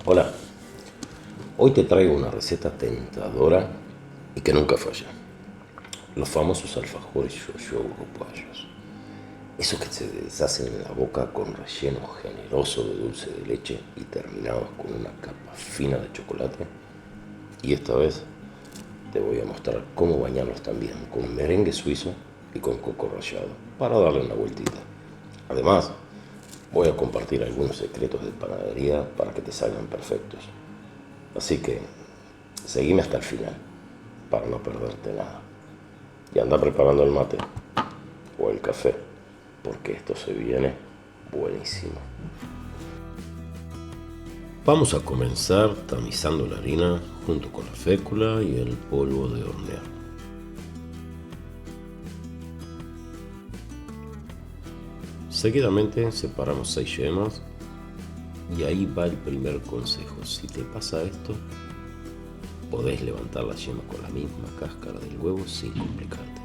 Hola, hoy te traigo una receta tentadora y que nunca falla. Los famosos alfajores yo-yo uruguayos. Esos que se deshacen en la boca con relleno generoso de dulce de leche y terminados con una capa fina de chocolate. Y esta vez te voy a mostrar cómo bañarlos también con merengue suizo y con coco rallado para darle una vueltita. Además, voy a compartir algunos secretos de panadería para que te salgan perfectos. Así que seguime hasta el final para no perderte nada. Y anda preparando el mate o el café, porque esto se viene buenísimo. Vamos a comenzar tamizando la harina junto con la fécula y el polvo de hornear. Seguidamente separamos 6 yemas y ahí va el primer consejo. Si te pasa esto, podés levantar la yema con la misma cáscara del huevo sin complicarte.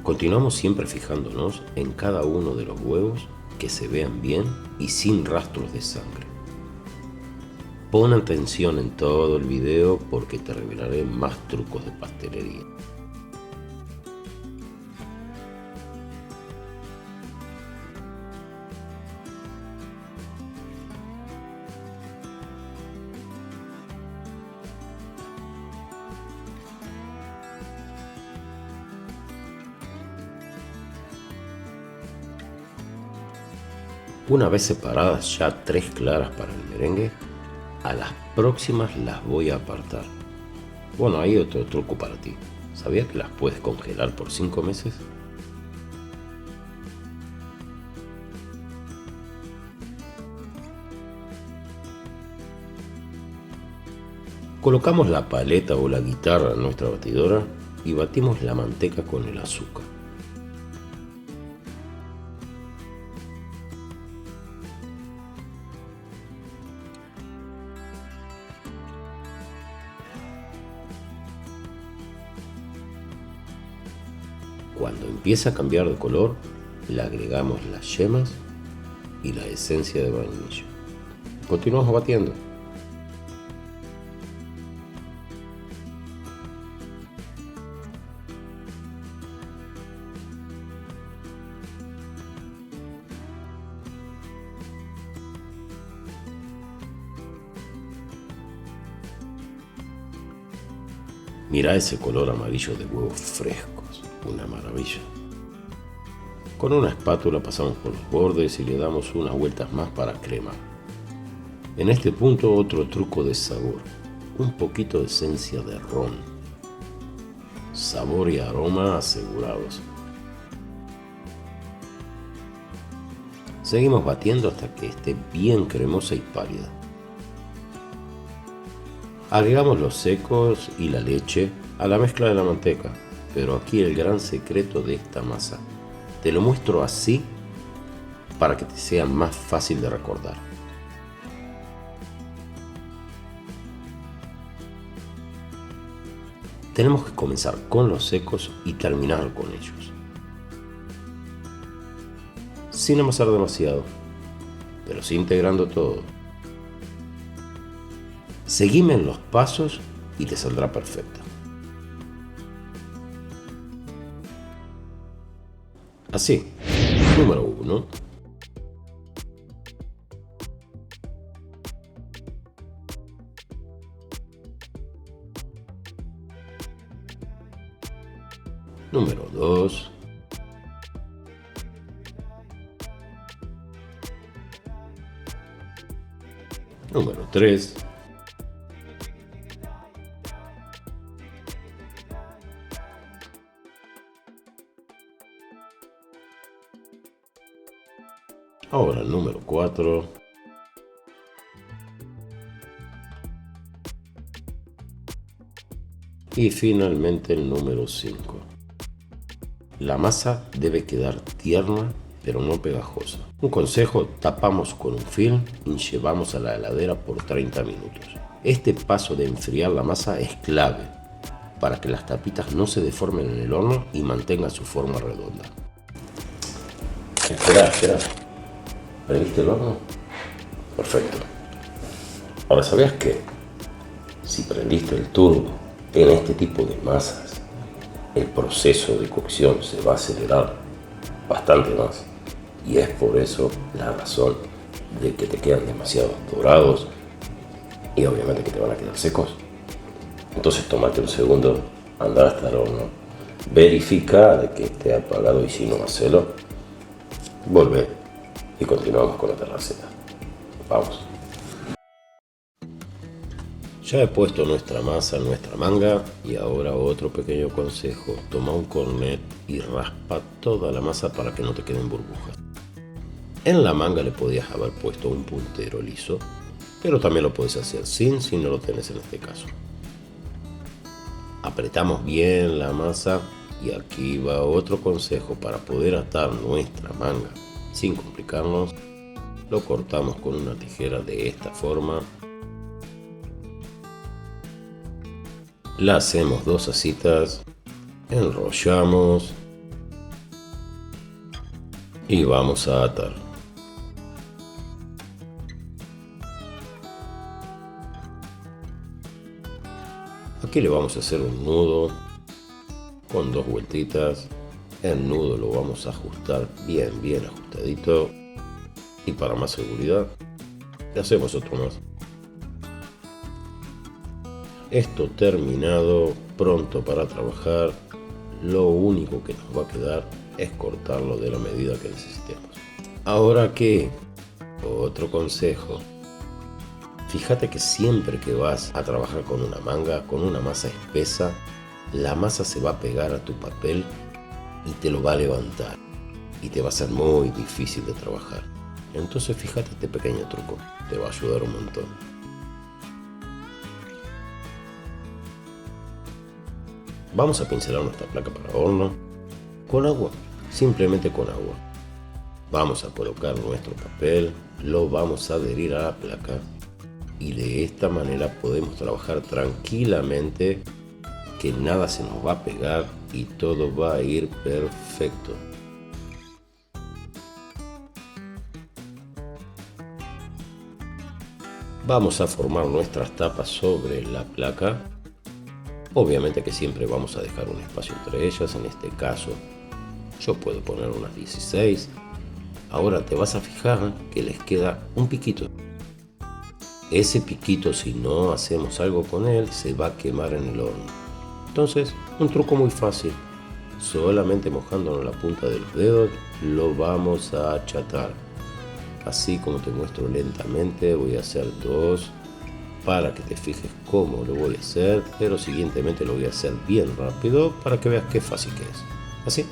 Continuamos siempre fijándonos en cada uno de los huevos que se vean bien y sin rastros de sangre. Pon atención en todo el video porque te revelaré más trucos de pastelería. Una vez separadas ya 3 claras para el merengue, a las próximas las voy a apartar. Bueno, hay otro truco para ti. ¿Sabías que las puedes congelar por 5 meses? Colocamos la paleta o la guitarra en nuestra batidora y batimos la manteca con el azúcar. Cuando empieza a cambiar de color, le agregamos las yemas y la esencia de vainilla. Continuamos batiendo. Mira ese color amarillo de huevos frescos, una maravilla. Con una espátula pasamos por los bordes y le damos unas vueltas más para cremar. En este punto otro truco de sabor, un poquito de esencia de ron. Sabor y aroma asegurados. Seguimos batiendo hasta que esté bien cremosa y pálida. Agregamos los secos y la leche a la mezcla de la manteca, pero aquí el gran secreto de esta masa. Te lo muestro así para que te sea más fácil de recordar. Tenemos que comenzar con los secos y terminar con ellos. Sin amasar demasiado, pero sí integrando todo. Seguime en los pasos y te saldrá perfecta. Así, número 1. Número 2. Número 3. Ahora el número 4. Y finalmente el número 5. La masa debe quedar tierna pero no pegajosa. Un consejo: tapamos con un film y llevamos a la heladera por 30 minutos. Este paso de enfriar la masa es clave para que las tapitas no se deformen en el horno y mantengan su forma redonda. Espera. ¿Prendiste el horno? Perfecto. Ahora, ¿sabías que si prendiste el turbo en este tipo de masas, el proceso de cocción se va a acelerar bastante más? Y es por eso la razón de que te quedan demasiado dorados y obviamente que te van a quedar secos. Entonces tómate un segundo, anda hasta el horno, verifica de que esté apagado y si no, hacelo, volvé y continuamos con otra receta. Vamos. Ya he puesto nuestra masa en nuestra manga y ahora otro pequeño consejo. Toma un cornet y raspa toda la masa para que no te queden burbujas. En la manga le podías haber puesto un puntero liso, pero también lo puedes hacer sin si no lo tenés en este caso. Apretamos bien la masa y aquí va otro consejo para poder atar nuestra manga sin complicarnos. Lo cortamos con una tijera de esta forma. La hacemos 2 asitas, enrollamos y vamos a atar. Aquí le vamos a hacer un nudo con 2 vueltitas. El nudo lo vamos a ajustar bien ajustadito. Y para más seguridad, le hacemos otro más. Esto terminado, pronto para trabajar. Lo único que nos va a quedar es cortarlo de la medida que necesitemos. Ahora que, otro consejo. Fíjate que siempre que vas a trabajar con una manga, con una masa espesa, la masa se va a pegar a tu papel y te lo va a levantar. Y te va a ser muy difícil de trabajar. Entonces fíjate este pequeño truco, te va a ayudar un montón. Vamos a pincelar nuestra placa para horno con agua, simplemente con agua. Vamos a colocar nuestro papel, lo vamos a adherir a la placa y de esta manera podemos trabajar tranquilamente, que nada se nos va a pegar y todo va a ir perfecto. Vamos a formar nuestras tapas sobre la placa. Obviamente que siempre vamos a dejar un espacio entre ellas. En este caso yo puedo poner unas 16. Ahora te vas a fijar que les queda un piquito. Ese piquito, si no hacemos algo con él, se va a quemar en el horno. Entonces, un truco muy fácil. Solamente mojándolo la punta de los dedos, lo vamos a achatar. Así como te muestro lentamente, voy a hacer 2 para que te fijes cómo lo voy a hacer, pero siguientemente lo voy a hacer bien rápido para que veas qué fácil que es. Así.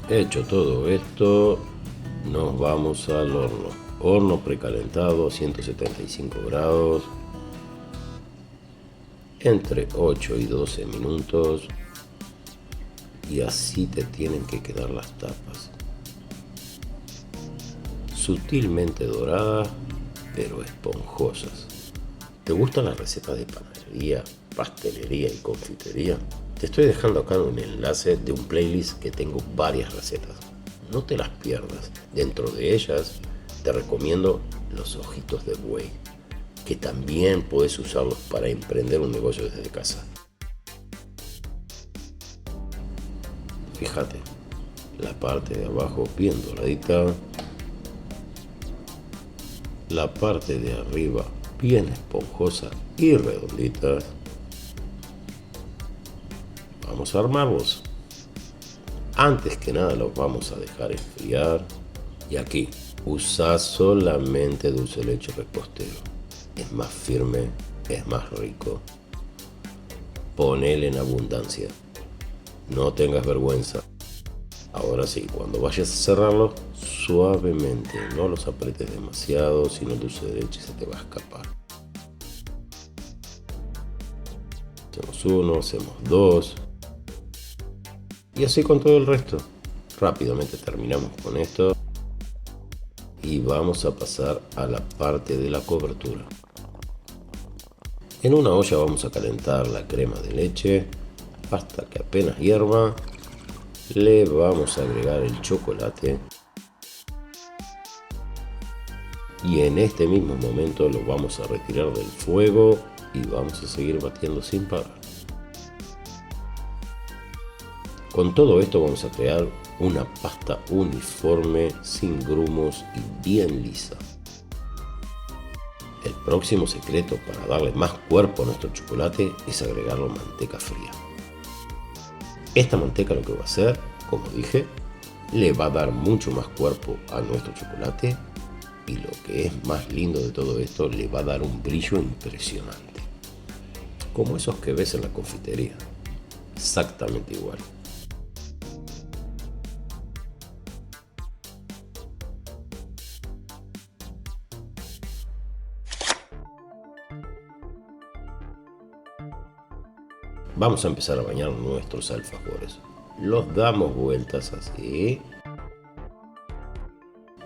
Hecho todo esto, nos vamos al horno. Horno precalentado, 175 grados, entre 8 y 12 minutos. Y así te tienen que quedar las tapas. Sutilmente doradas, pero esponjosas. ¿Te gustan las recetas de panadería, pastelería y confitería? Te estoy dejando acá un enlace de un playlist que tengo varias recetas. No te las pierdas. Dentro de ellas te recomiendo los ojitos de buey, que también puedes usarlos para emprender un negocio desde casa. Fíjate, la parte de abajo bien doradita, la parte de arriba bien esponjosa y redondita. Vamos a armarlos. Antes que nada los vamos a dejar enfriar. Y aquí usa solamente dulce de leche repostero. Es más firme, es más rico. Ponele en abundancia. No tengas vergüenza. Ahora sí, cuando vayas a cerrarlos, suavemente. No los apretes demasiado, si no el dulce de leche se te va a escapar. Hacemos 1, hacemos 2. Y así con todo el resto. Rápidamente terminamos con esto. Y vamos a pasar a la parte de la cobertura. En una olla vamos a calentar la crema de leche hasta que apenas hierva. Le vamos a agregar el chocolate. Y en este mismo momento lo vamos a retirar del fuego y vamos a seguir batiendo sin parar. Con todo esto vamos a crear una pasta uniforme, sin grumos y bien lisa. El próximo secreto para darle más cuerpo a nuestro chocolate es agregarle manteca fría. Esta manteca lo que va a hacer, como dije, le va a dar mucho más cuerpo a nuestro chocolate y lo que es más lindo de todo esto, le va a dar un brillo impresionante. Como esos que ves en la confitería. Exactamente igual. Vamos a empezar a bañar nuestros alfajores. Los damos vueltas así.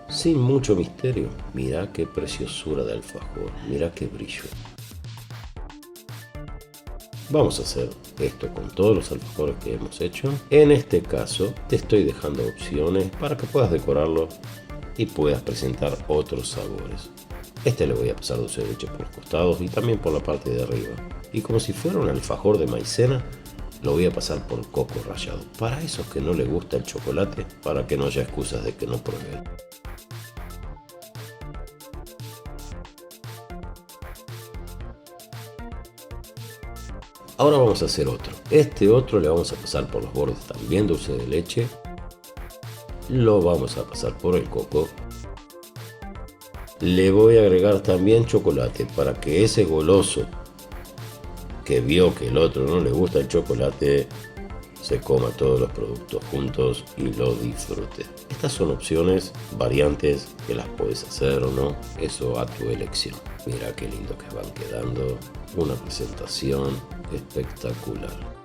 Sin mucho misterio. Mirá qué preciosura de alfajor. Mirá qué brillo. Vamos a hacer esto con todos los alfajores que hemos hecho. En este caso te estoy dejando opciones para que puedas decorarlo y puedas presentar otros sabores. Este le voy a pasar dulce de leche por los costados y también por la parte de arriba. Y como si fuera un alfajor de maicena, lo voy a pasar por coco rallado. Para esos que no les gusta el chocolate, para que no haya excusas de que no prueben. Ahora vamos a hacer otro. Este otro le vamos a pasar por los bordes también dulce de leche. Lo vamos a pasar por el coco. Le voy a agregar también chocolate para que ese goloso que vio que el otro no le gusta el chocolate se coma todos los productos juntos y lo disfrute. Estas son opciones, variantes que las puedes hacer o no, eso a tu elección. Mira qué lindo que van quedando, una presentación espectacular.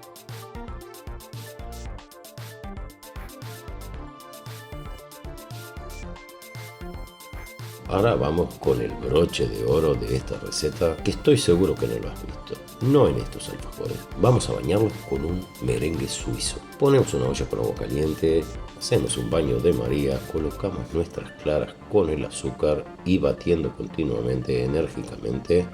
Ahora vamos con el broche de oro de esta receta que estoy seguro que no lo has visto. No en estos alfajores. Vamos a bañarlos con un merengue suizo. Ponemos una olla con agua caliente, hacemos un baño de María, colocamos nuestras claras con el azúcar y batiendo continuamente, enérgicamente.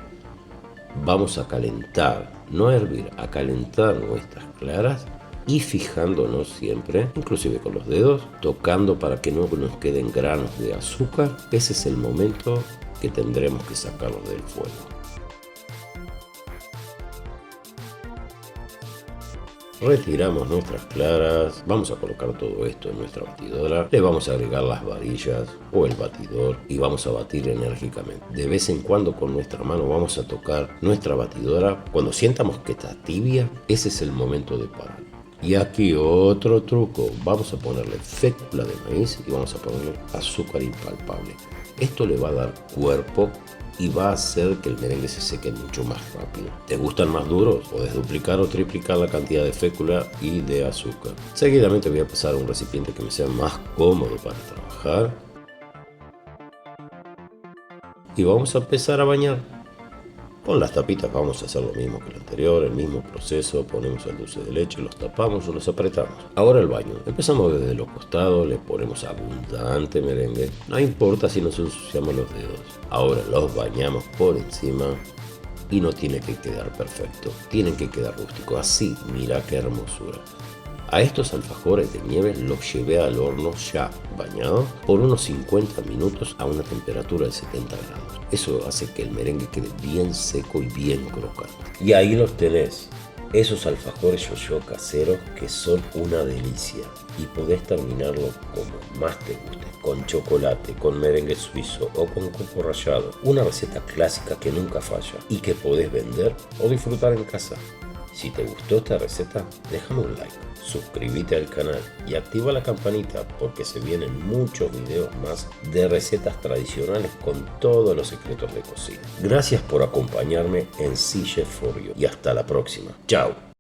Vamos a calentar, no a hervir, a calentar nuestras claras y fijándonos siempre, inclusive con los dedos, tocando para que no nos queden granos de azúcar. Ese es el momento que tendremos que sacarlos del fuego. Retiramos nuestras claras, vamos a colocar todo esto en nuestra batidora, le vamos a agregar las varillas o el batidor y vamos a batir enérgicamente. De vez en cuando con nuestra mano vamos a tocar nuestra batidora. Cuando sientamos que está tibia, ese es el momento de parar. Y aquí otro truco, vamos a ponerle fécula de maíz y vamos a ponerle azúcar impalpable. Esto le va a dar cuerpo y va a hacer que el merengue se seque mucho más rápido. ¿Te gustan más duros? Puedes duplicar o triplicar la cantidad de fécula y de azúcar. Seguidamente voy a pasar a un recipiente que me sea más cómodo para trabajar. Y vamos a empezar a bañar. Con las tapitas vamos a hacer lo mismo que el anterior, el mismo proceso, ponemos el dulce de leche, los tapamos o los apretamos. Ahora el baño, empezamos desde los costados, le ponemos abundante merengue, no importa si nos ensuciamos los dedos. Ahora los bañamos por encima y no tiene que quedar perfecto, tienen que quedar rústicos, así, mira qué hermosura. A estos alfajores de nieve los llevé al horno ya bañados por unos 50 minutos a una temperatura de 70 grados. Eso hace que el merengue quede bien seco y bien crocante. Y ahí los tenés, esos alfajores yo-yo caseros que son una delicia. Y podés terminarlo como más te guste, con chocolate, con merengue suizo o con coco rallado. Una receta clásica que nunca falla y que podés vender o disfrutar en casa. Si te gustó esta receta, déjame un like, suscríbete al canal y activa la campanita porque se vienen muchos videos más de recetas tradicionales con todos los secretos de cocina. Gracias por acompañarme en C-Chef For You y hasta la próxima. Chao.